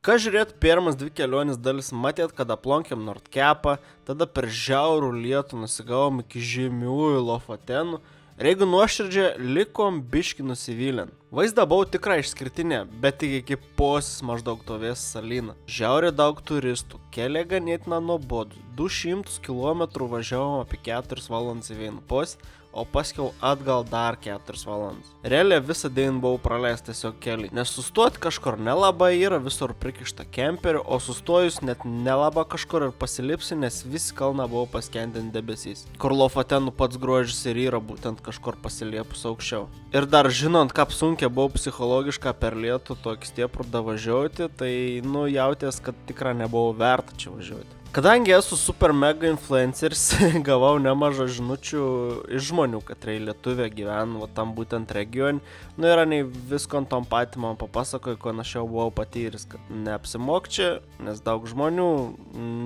ką žiūrėt, pirmas 2 kelionės dalis matėt, kad aplankėm Nordkepą, tada per žiaurų lietų nusigavom iki žymiųjų Lofotenų. Ir jeigu nuoširdžiai, likom biški nusivylę. Vaizda buvo tikrai išskirtinė, bet tik iki posis maždaug tovės salyną. Žiauriai daug turistų, keliai ganėtina nuobodu. 200 km važiavom apie 4 valandas į vieną posį, o paskiau atgal dar 4 valandas. Realiai visą dieną buvau praleistas tiesiog keliai, nes sustoti kažkur nelabai yra, visur prikišta kemperių, o sustojus net nelabai kažkur ir pasilipsi, nes visi kalną buvo paskendinti debesys. Kur Lofotenų pats grožis ir yra būtent kažkur pasiliepus aukščiau. Ir dar žinant, kaip sunkiai buvau psichologiškai per lietų tokį stieprų davažiuoti, tai jautės, kad tikrai nebuvo verta čia važiuoti. Kadangi esu super mega influenceris, gavau nemažą žinučių iš žmonių, kad lietuvė gyvena tam būtent regione. Ir nei visko tom patį man papasakoju, ko anksčiau buvau patyręs, kad neapsimok čia, nes daug žmonių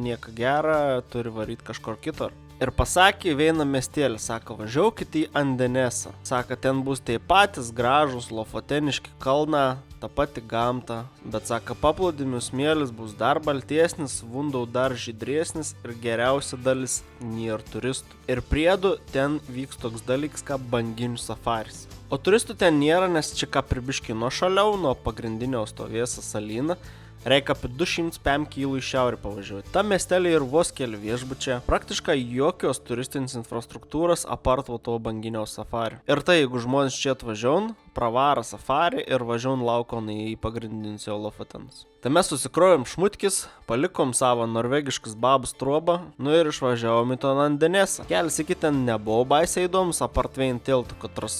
nieko gera, turi varyti kažkur kitur. Ir pasakė vieną miestelį, sako, važiuokit į Andenesą. Sako, ten bus tai patys gražus lofoteniški kalna, ta pati gamta, bet sako, paplūdimių smėlis bus dar baltesnis, vundau dar žydresnis ir geriausia dalis nėra turistų. Ir priedu ten vyks toks dalykas kaip banginių safaris. O turistų ten nėra, nes čia ką pribiškai nuo šaliau, nuo pagrindinio stovės salyną. Reikia apie 205 km į šiaurę pavažiuoti. Ta miestelė ir vos keli viešbučiai, praktiškai jokios turistinės infrastruktūros apart to banginio safari. Ir tai, jeigu žmonės čia atvažiuon, pravaro safari ir važiuon laukon į pagrindinius jau Lofotenus. Tai mes susikrovėm šmutkis, palikom savo norvegiškas babus trobą, ir išvažiavom į tą Andenesą. Kelias iki ten nebuvo baisiai įdomus, apart vien tiltų, katras,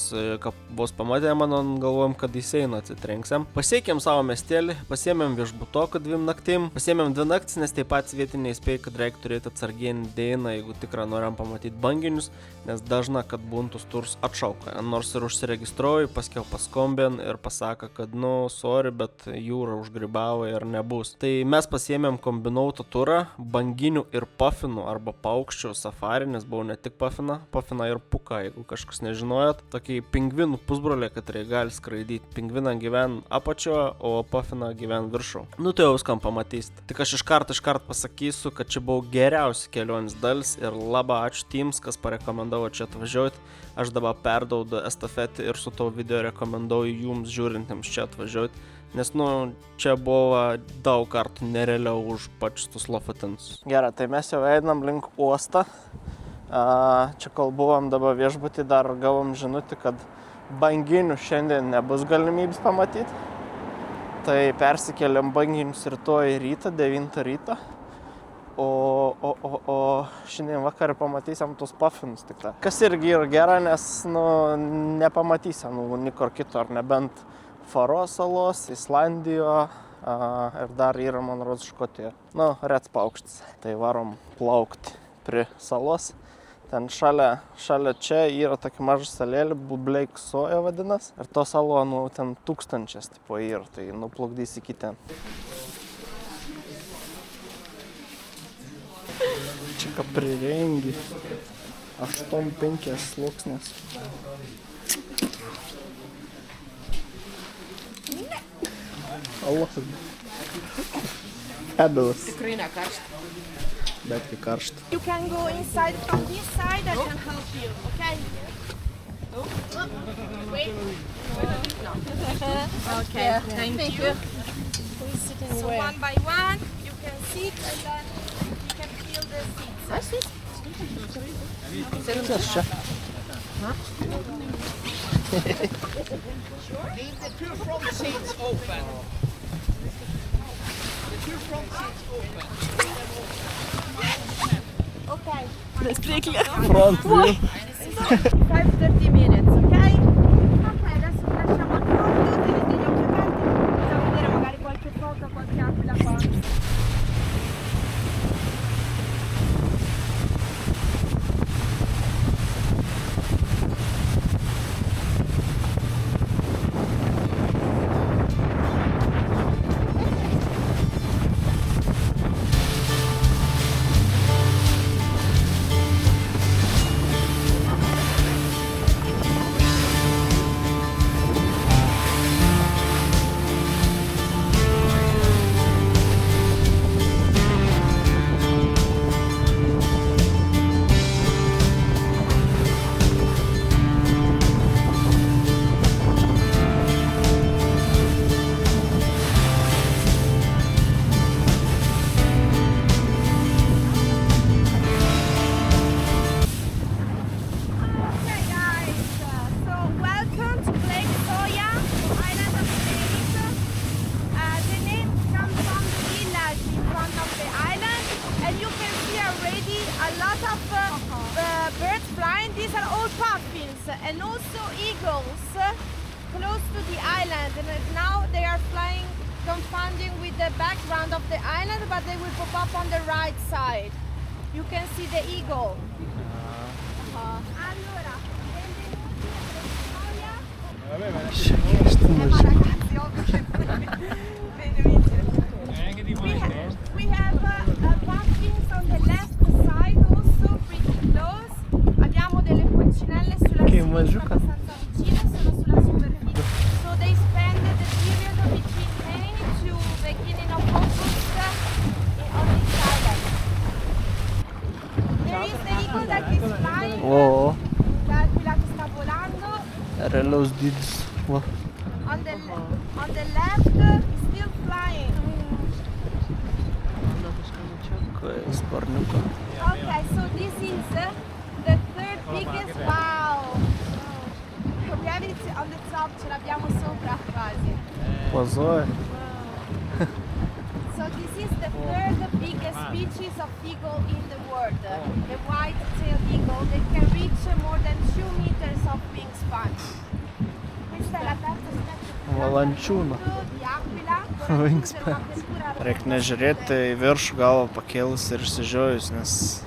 vos pamatė mano, galvojom, kad į seiną atsitrenksėm. Pasiekėm savo miestelį, pasiėmėm viešbutoką 2 naktim, pasiėmėm 2 naktis, nes taip pat vietiniai įspėja, kad reikia turėti atsarginį dieną, jeigu tikrai norim pamatyti banginius, nes dažna, kad buntus turs atšauka. Nors ir užsiregistruoju, paskiau paskombin ir pasako, kad sorry, bet jūra užgribavo ir nebus. Tai mes pasiėmėm kombinuotą turą, banginių ir pufinų arba paukščių safari, nes buvo ne tik pufina ir puka, jeigu kažkas nežinojot. Tokiai pingvinų pusbroliai, kad jie gali skraidyti. Pingviną gyven apačioje, o pufina gyven viršų. Tai jau viskam pamatysite. Tik aš iškart pasakysiu, kad čia buvo geriausi kelionės dalis ir labai ačiū tiems, kas parekomendavo čia atvažiuoti. Aš dabar perdaudu estafetį ir su tavo video rekomenduoju jums žiūrintiems čia atvažiuoti, nes čia buvo daug kartų nerealiau už pačius tus Lofotenus. Gerai, tai mes jau einam link uostą. Čia kol buvom dabar viešbutį, dar gavom žinutį, kad banginių šiandien nebus galimybės pamatyti. Tai persikėlėm banginius rytoj rytą, 9 ryto. O šiandien vakarą pamatysim tos pufinus tik tą. Kas irgi yra gera, nes nepamatysim nikur kitur, nebent Faro salos, Islandijoje ir dar yra, man rodos, Škotijoje. Rets paukštis. Tai varom plaukti prie salos. Ten šalia čia yra tokia maža salėlė, Bubleik Soja vadinas. Ir to salo, ten 1000 tipo yra, tai nuplukdys iki ten. Čia ką prirengi. 8-5 sluoksnės. Allah. Pedalas. Tikrai nekaršta. Bet kai karšta. You can go inside from this side, I can help you, okay? Wait. No. Okay, thank you. Please sit in the way. So one by one, you can sit and then you can feel the seats. I sit. Leave the 2 front seats open. The 2 front seats open. Okay. Front view. 5-30 minutes, ok? Ok, adesso vi lasciamo al fondo, tenete gli occhi aperti, possiamo vedere magari qualche foto, qualche aquila qua. and also eagles close to the island. And now they are flying, confounding with the background of the island, but they will pop up on the right side. You can see the eagle. Allora, we have pumpkins on the left side also, pretty close. Abbiamo delle pulcinelle sulla sinistra abbastanza vicine, sono sulla superficie. So they spend the period between May to beginning of August on this island. There is the eagle that is flying. О, L'aquila che sta volando. реально здесь. On the left is still flying. Okay, so this is the third biggest. Wow! We have it on the top, ce l'abbiamo sopra quasi. Позор. So this is the third biggest species of eagle in the world. The white-tailed eagle, they can reach more than 2 meters of wingspan. Questa è la terza specie Valančiūno. di aquila. Wingspan. Reikia nežiūrėti į viršų galvą pakėlus ir išsižiojus, nes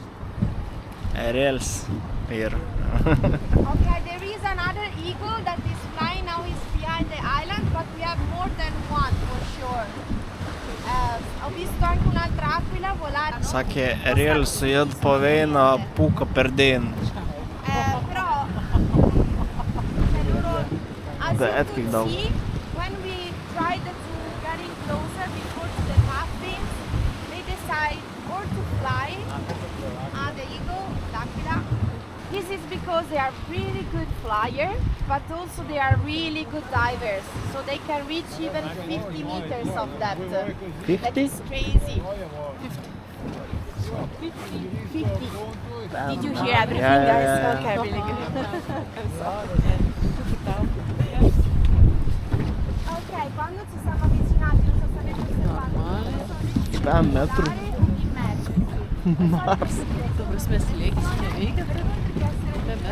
erėlis yra. Okay, there is another eagle that is flying now. He's behind the island, but we have more than one for sure. Ho visto anche un'altra aquila volare. Sakė, erėlis su jėd paveina pūka per dieną. Però as The you Edkig could dog. see, when we tried to get in closer before to the puffins, they decide or to fly. The eagle, l'aquila. This is because they are really good flyers, but also they are really good divers. So they can reach even 50 meters of depth. That 50? is crazy. 50. Did you hear everything, guys? Yeah. Okay, really good. Ok, quando ci siamo avvicinati, non so se avete osservato, 10 metrų. Mars.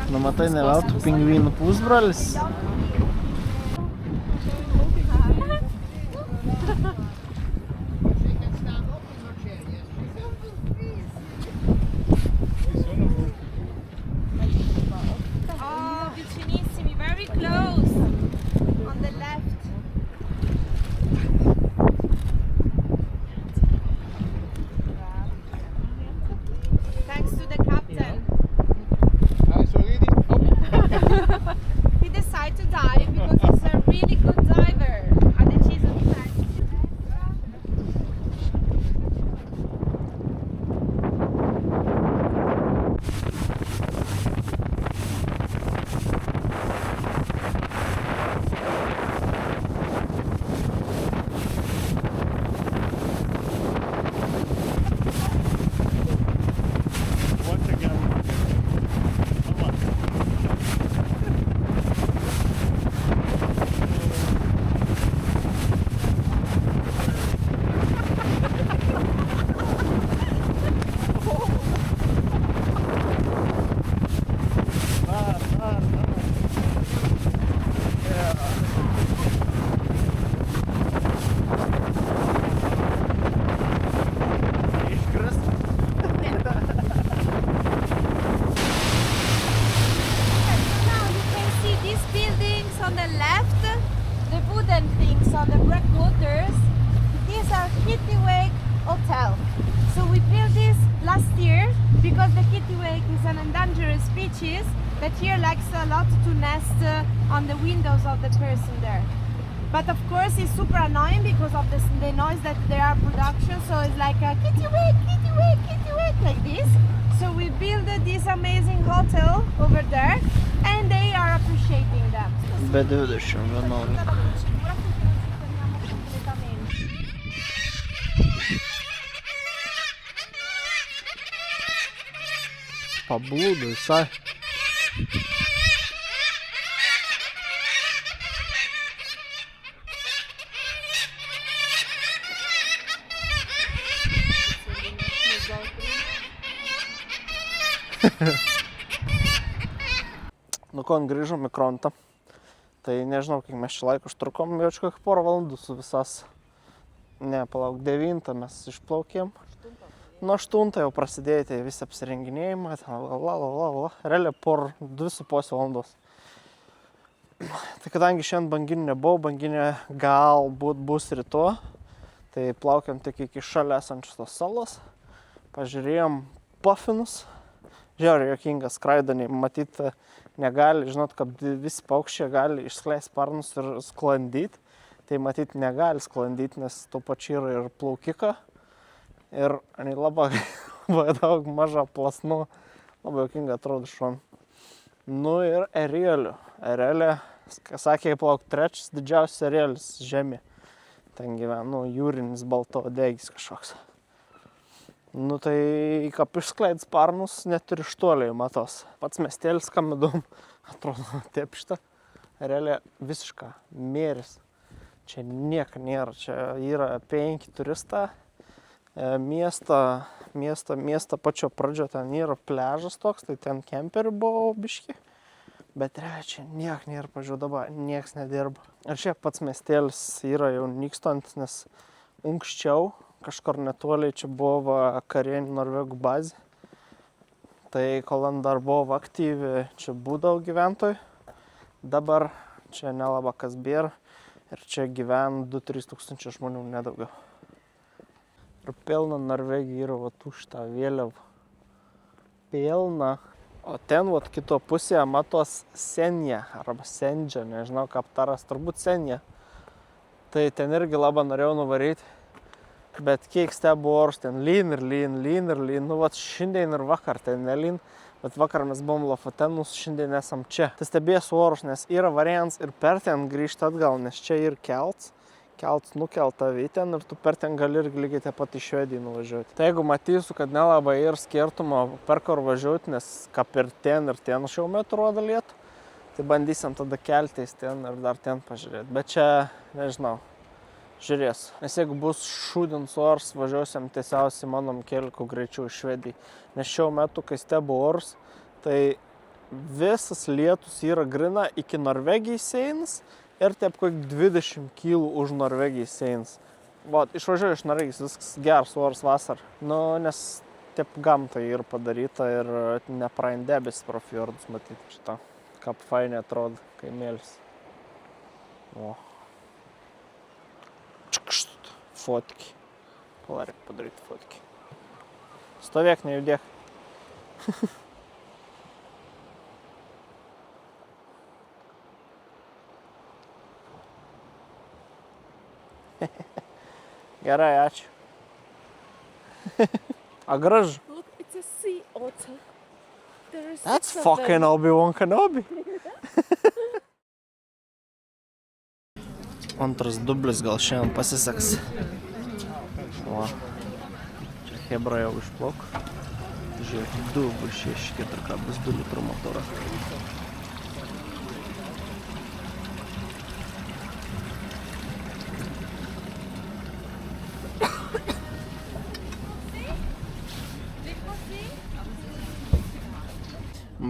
Nu, matai, ne veltui pingvinų pusbrolis. Oh, vicinissimi, very close. On the left. Thanks to the captain. He decided to dive because he's a really good diver. Ha deciso di on the left, the wooden things on the breakwaters, these are kittiwake hotel. So we built this last year because the kittiwake is an endangered species that here likes a lot to nest on the windows of the person there. But of course it's super annoying because of the noise that there are production, so it's like a kittiwake, kittiwake, kittiwake, like this. So we built this amazing hotel over there and they are appreciating them. B20 11. Pablūdo visai. Nu, ko grįžom į Krontą. Tai nežinau, kiek mes čia laiko užtrukom, jau kažkokį porą valandų su visas. Ne, palauk, 9 mes išplaukėm. Nuo 8 jau prasidėjo tai visi apsirenginėjimai. Realiai por 2,5 valandos. Tai kadangi šiandien banginė nebuvo, banginė galbūt bus rytoj, tai plaukiam tik iki šalia esančios tos salos. Pažiūrėjom puffinus. Žiauriai juokingas skraidoniai, matyt, negali, žinot, kad visi paukščiai gali išskleisti sparnus ir sklandyti. Tai matyt, negali sklandyti, nes tuo pačiu yra ir plaukika. Ir labai daug mažą plasnų, labai juokinga atrodo šon. Nu ir erelių. Erelė, sakė, plauk 3 didžiausias erelis žemė. Ten gyvena, jūrinis baltaodegis kažkoks. Nu tai, kaip išskleid sparnus, net ir iš toliai matos. Pats miestelis, kam įdom, atrodo, tepšta. Erelė visiška mėris. Čia nieko nėra, čia yra 5 turistą. Miestą pačio pradžio ten yra pliažas toks, tai ten kemperių buvo biški. Bet realiai čia nieko nėra, pažiūrėjau, dabar nieks nedirba. Ir čia pats miestelis yra jau nykstantis, nes anksčiau kažkur netoliai čia buvo karinė Norvegų bazė. Tai kol dar buvo aktyvi, čia būdavo gyventojai. Dabar čia nelabai kas bėra. Ir čia gyvena 2-3 tūkstančių žmonių, nedaugiau. Ir pilna Norvegija yra už tą vėliavą. Pilna. O ten kito pusėje matos Senja, arba Sendžia, nežinau ką aptaras, turbūt Senja. Tai ten irgi labai norėjau nuvaryti. Bet kiek stebu orus, ten lyn. Nu, šiandien ir vakar ten nelyn. Bet vakar mes buvom Lofotenus, šiandien esam čia. Tai stebėsiu orus, nes yra variants ir per ten grįžti atgal, nes čia ir kelts. Kelts nukelta į ten ir tu per ten gali irgi lygiai taip pat į Švediją nuvažiuoti. Tai jeigu matysiu, kad nelabai ir skirtumo per kur važiuoti, nes kaip ir ten šiuo metu rodo lietų, tai bandysim tada keltis ten ir dar ten pažiūrėti. Bet čia, nežinau, žiūrėsiu. Nes jeigu bus šūdins oras, važiuosim tiesiausiai manom keliku greičiau į Švediją. Nes šiuo metu, kai stebu orus, tai visas lietus yra grina iki Norvegijos sienos. Ir taip kokį 20 kilų už Norvegijos sienos. Išvažiuoju iš Norvegijos, viskas geras oras vasar. Nu, nes taip gamta yra padaryta ir nepraein debesis pro fjordus matyti šitą. Kaip fainai atrodo, kai mėlis. O. Čikšt, fotki. Palarik padaryti fotki. Stovėk, nejudėk. Gerai, ačiū. A gražu. Look, it's a sea otter. That's fucking Obi-Wan Kenobi. Antras dublis gal šiandien pasiseks. O. Čia Hebra jau išplauk. Žiūrėk, 2,6 4,2 litrų motorą.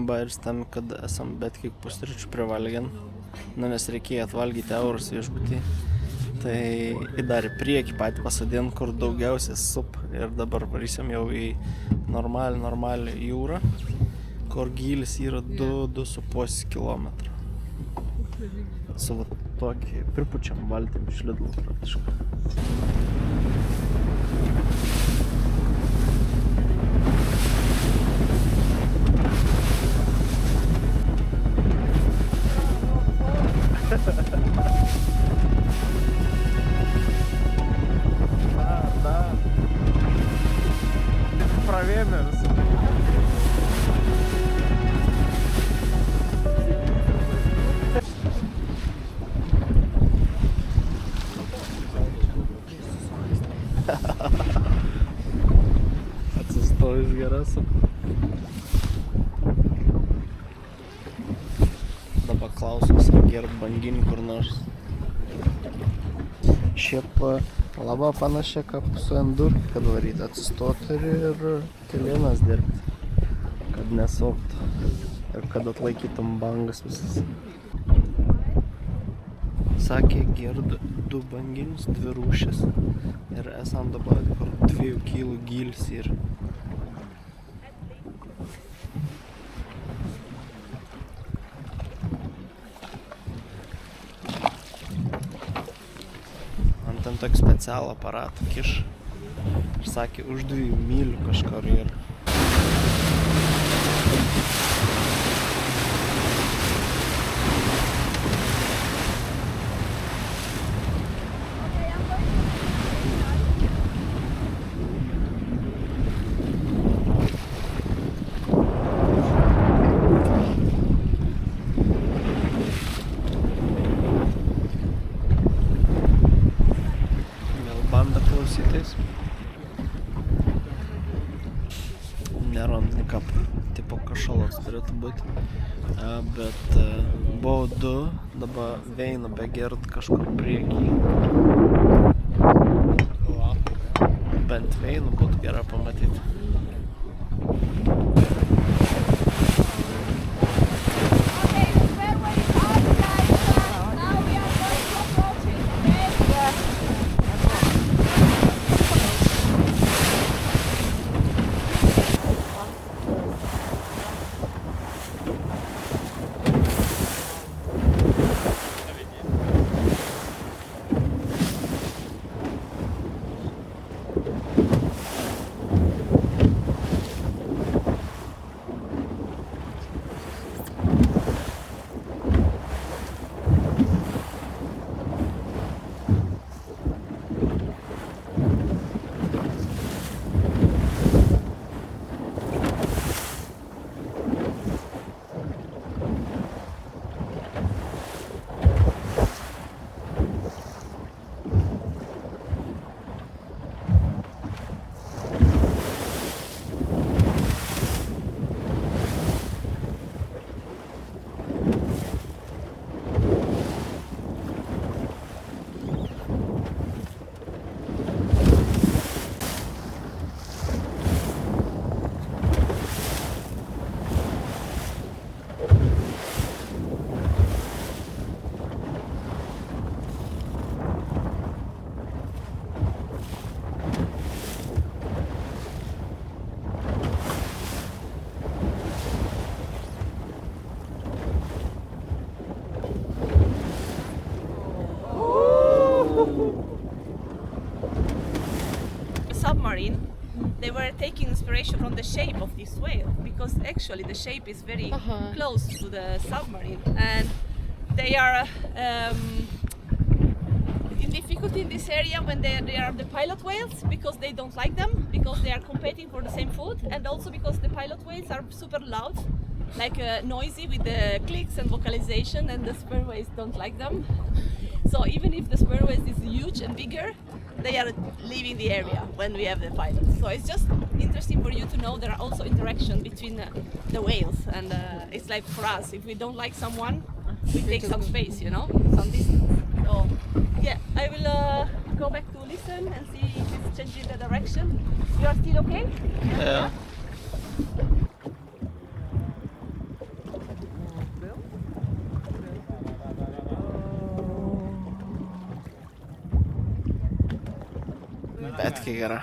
Bairis tam, kad esam bet kiek pusryčių privalgę. Nu, nes reikėjo atvalgyti eurus viešbutį. Tai į dar į priekį patį pasadien, kur daugiausiai sup. Ir dabar varysim jau į normalią jūrą, kur gylis yra 2,5 kilometrų. Su tokį pripučiam valtim iš Lidlo praktiškai. Да. Правильно. Atsistojus geras. Dabar klausimas, ar gerb banginį kur nors. Šiaip labai panašiai kaip su endurki, kad varyti atsistoti ir kelienas dirbti, kad nesauktų. ir kad atlaikytum bangas visas. Sakė, gird 2 banginius, 2 rūšis ir esam dabar kur 2 kilų gylis ir ant ten tokį specialų aparatą kiš ir sakė, už 2 mylių kažkur ir banda klausytais. Nėra nikap, tipo kašalas turėtų būti. Bet buvo 2, dabar veina begert kažkur priekį. Bent veinu būtų gera pamatyti. Okay, the fairway is outside. Now we are going to approach it, okay? Submarine, they were taking inspiration from the shape of this whale because actually the shape is very close to the submarine and they are in difficulty in this area when they are the pilot whales because they don't like them because they are competing for the same food and also because the pilot whales are super loud, like noisy with the clicks and vocalization, and the sperm whales don't like them. So even if the sperm whales is huge and bigger, they are leaving the area when we have the pilots. So it's just interesting for you to know there are also interaction between the whales, and it's like for us, if we don't like someone, we take some space, you know, some distance. So yeah, I will go back to listen and see if it's changing the direction. You are still okay? Ja. Bet kai gera,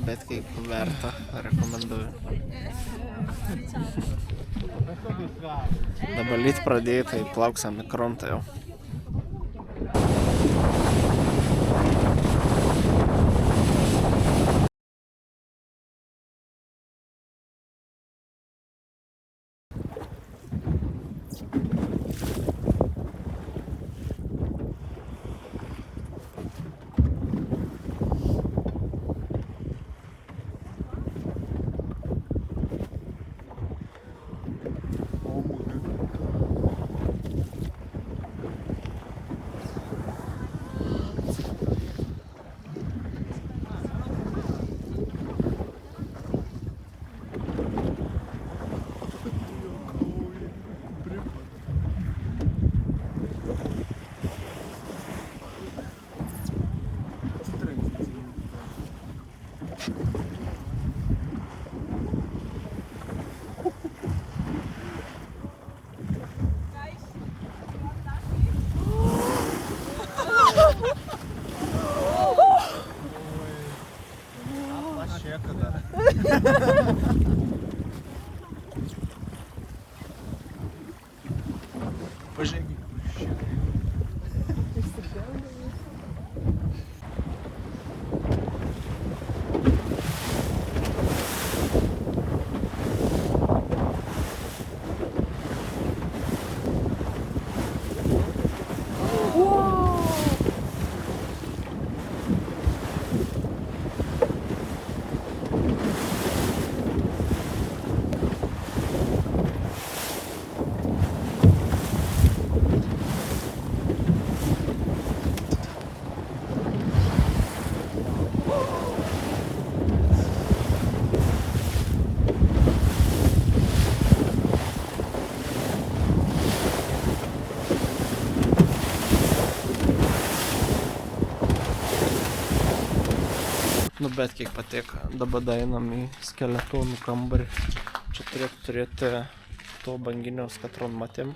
bet kai verta, rekomenduoju. Dabar lyt pradėjai, tai plauksim į krantą jau. Pažiūrėk. Nu bet kiek patiko, dabar einam į skeletonų kambarį. Čia turėtų turėti to banginio skatron matėm.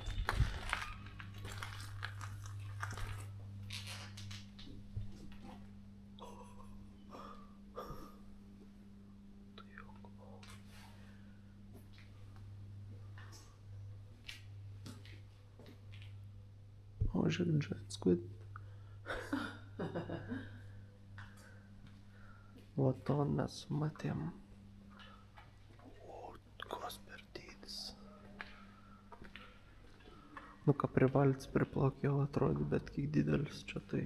O, žiūrėk, Giant Squid. Va to mes matėm. O, koks per dydis. Nu ką privaltis priplaukė, jau atrodė, bet kiek didelis čia tai.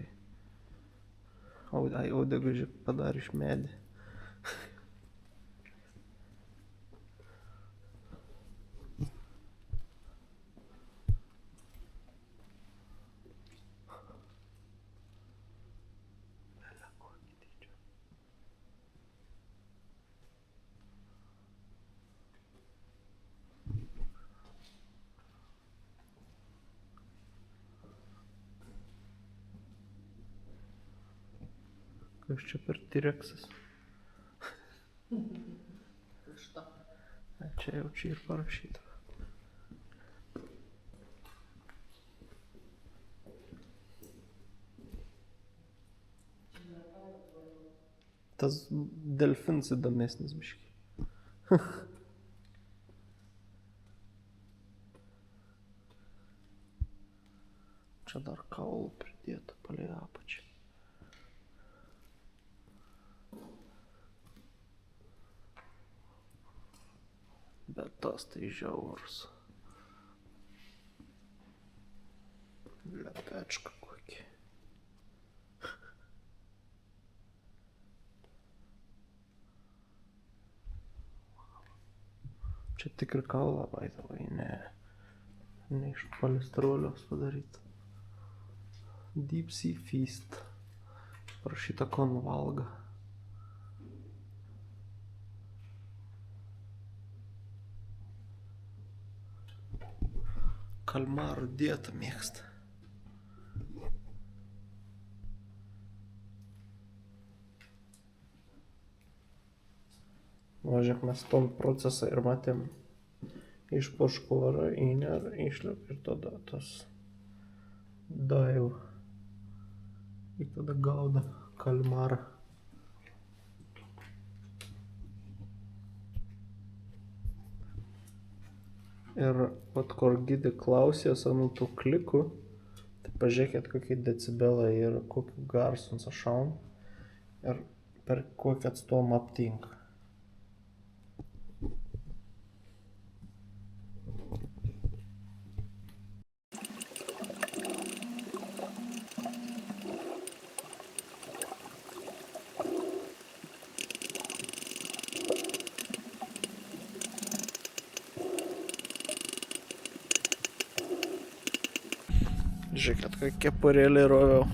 Ai, uodegą žiūrėk padarė iš medį. Kas čia per T-Rexas? Čia jau čia ir parašyta. Tas delfinas įdomesnis biškį. Čia dar kaulų pridėta palei apačią. Bet tas tai žiaurus. Lepečka kokį. Čia tikri kaulą, vaidavai, ne. Ne iš polisterolios padaryta. Deep Sea Feast. Parašyta konvalga. Kalmarų dietą mėgsta. Važiuok, mes tom procesą ir matėm. Iš poškoro įner, išliep ir tada tas daiv. Ir tada gauda kalmarą. Ir vat kur gidė klausės ant tų klikų, tai pažiūrėkit kokie decibelai ir kokiu garsu šaun ir per kokį atstumą aptinka. Žiūrėkit, kokie kepurėlį roviau.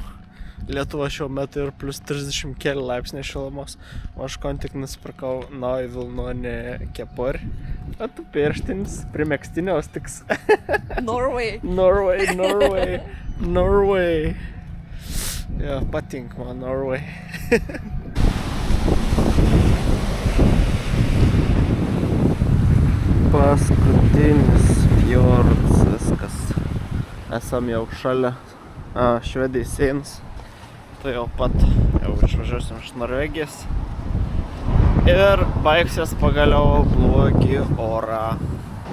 Lietuva šiuo metu ir plus 30 keli laipsniai šilumos. O aš kon tik nusipirkau naują vilnonį kepurį. O tu pirštinis, primėgstinės tiks. Norway. Norway. Ja, patink man Norway. Paskutinis fjordas viskas. Esam jau šalia Švedijos sienos. Tai jau pat jau išvažiuosim iš Norvegijos. Ir baigsies pagaliau blogį orą.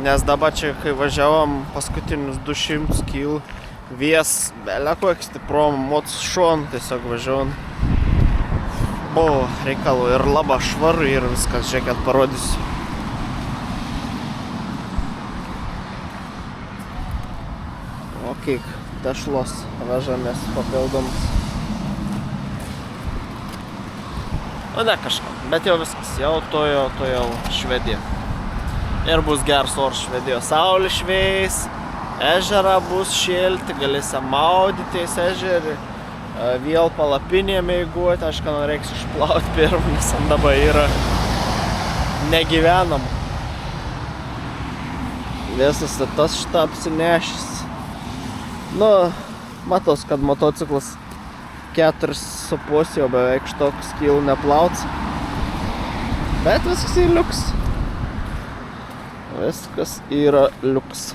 Nes dabar čia, kai važiavom paskutinius 200 kil, vėjas belia koks stiprom, moc šon tiesiog važiavom. Buvo reikalų ir labai švaru ir viskas, žiūrėkit, parodysiu. O kiek dešlos vežamės papildomus. O ne kažką, bet jau viskas, jau to jau Švedija. Ir bus geras oras Švedijos, saulė šveis, ežerą bus šėlti, galėsi maudytis ežerį. Vėl palapinė mėguoti, aš ką reiks išplauti pirmą, nes dabar yra negyvenam. Visas tas šitą apsinešęs. Nu, matos, kad motociklas 4,5 jau beveik šitoks kil neplauts. Bet viskas yra liuks. Viskas yra liuks.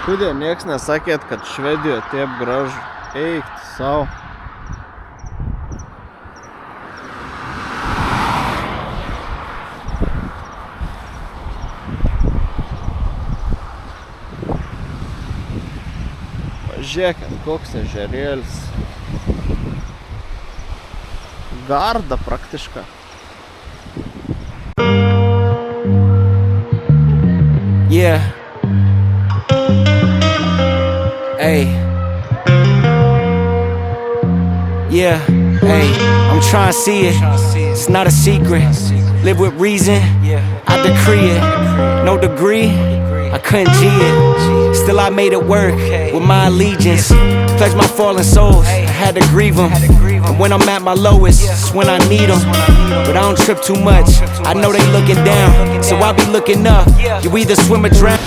Kodėl nieks nesakėt, kad Švedijoje taip gražu. Eik savo. Pažiūrėkit, koks ežerėlis. Garda praktiška. Yeah. Hey. Yeah, hey, I'm trying to see it. It's not a secret. Live with reason. I decree it. No degree. I couldn't G it. Still I made it work with my allegiance. Pledge my fallen souls. I had to grieve them. And when I'm at my lowest, it's when I need them. But I don't trip too much. I know they looking down, so I be looking up. You either swim or drown.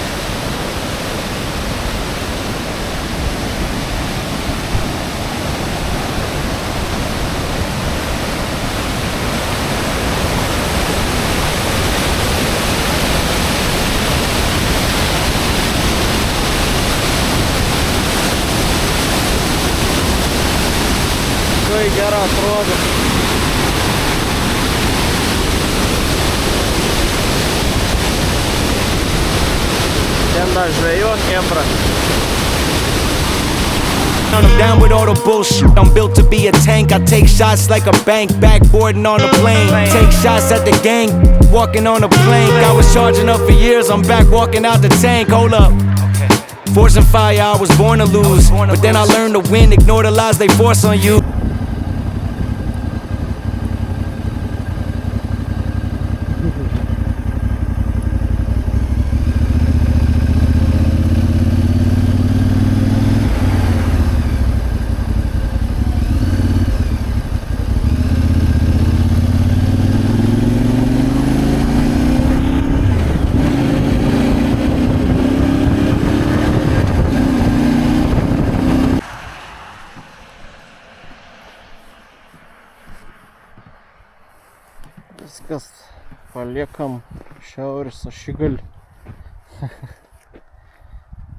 Gera atrodo. Ten dar žvejot, Hebra. I'm down with all the bullshit. I'm built to be a tank. I take shots like a bank, backboarding on a plane. Take shots at the gang, walking on a plank. I was charging up for years, I'm back walking out the tank. Hold up. Force and fire, I was born to lose. But then I learned to win, ignore the lies they force on you. viskas. Paliekam šiaurės ašigalį.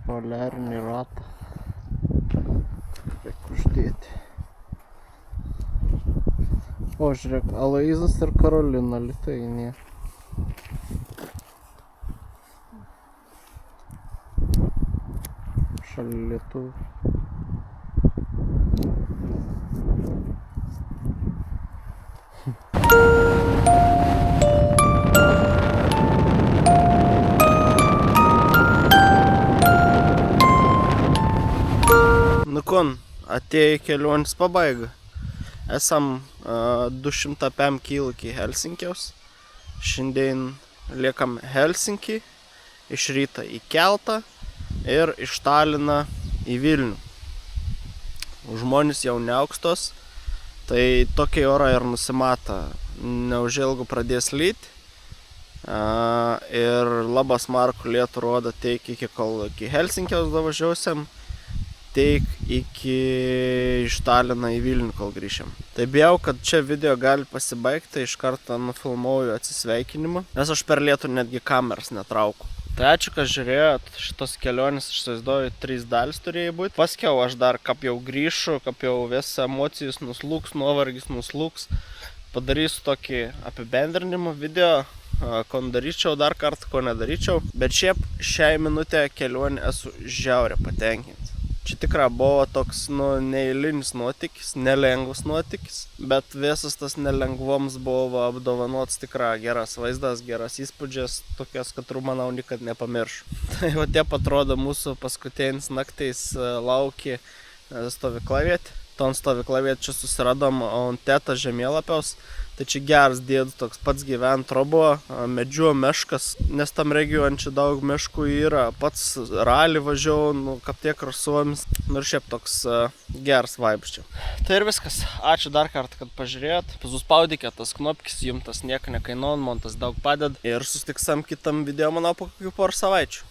Poliarinį ratą. Reikia uždėti. O, žiūrėk, Aloizas ir Karolina Lituainija. Šalia lietuvių. Nu kon, atėjo kelionės pabaiga. Esam 205 km iki Helsinkiaus. Šiandien liekam Helsinkį, iš ryto į Keltą ir iš Taliną į Vilnių. Žmonės jau neaukstos, tai tokie orai ir nusimata. Neužilgo pradės lyti. Ir labai smarkų lietų rodo tiek iki Helsinkiaus davažiausiam, tiek iki iš Talino į Vilnių, kol grįšim. Tai bijau, kad čia video gali pasibaigti, iš karto nufilmuoju atsisveikinimą, nes aš per lietų netgi kameras netrauku. Tai ačiū, kad žiūrėjot, šitos kelionės, aš įsivaizduoju, 3 dalis turėjo būti. Paskiau aš dar, kaip jau grįšiu, kaip jau visas emocijos nuslūks, nuovargis nuslūks, padarysiu tokį apibendrinimo video, ko daryčiau dar kartą, ko nedaryčiau. Bet šiaip šiai minutę kelionę esu žiauriai patenkinti. Čia tikrai buvo toks, neeilinis nuotykis, nelengvas nuotykis, bet visas tas nelengvoms buvo apdovanotas tikrai geras vaizdas, geras įspūdžias, tokias, kad manau, niekad nepamiršiu. Tai va taip atrodo mūsų paskutinis naktais laukia stovyklavietė. Ton stovyklavietė čia susiradom ant teta žemėlapiaus. Tai čia geras dėdų toks pats gyvent robo, medžiuo meškas, nes tam regione čia daug meškų yra. Pats ralį važiavau, kaip tiek ir suomis. Ir šiaip toks geras vibes čia. Tai ir viskas. Ačiū dar kartą, kad pažiūrėjot. Suspaudykite tas knopkis, jums tas nieko nekainuoja, man tas daug padeda. Ir susitiksam kitam video, manau, po kokių porą savaičių.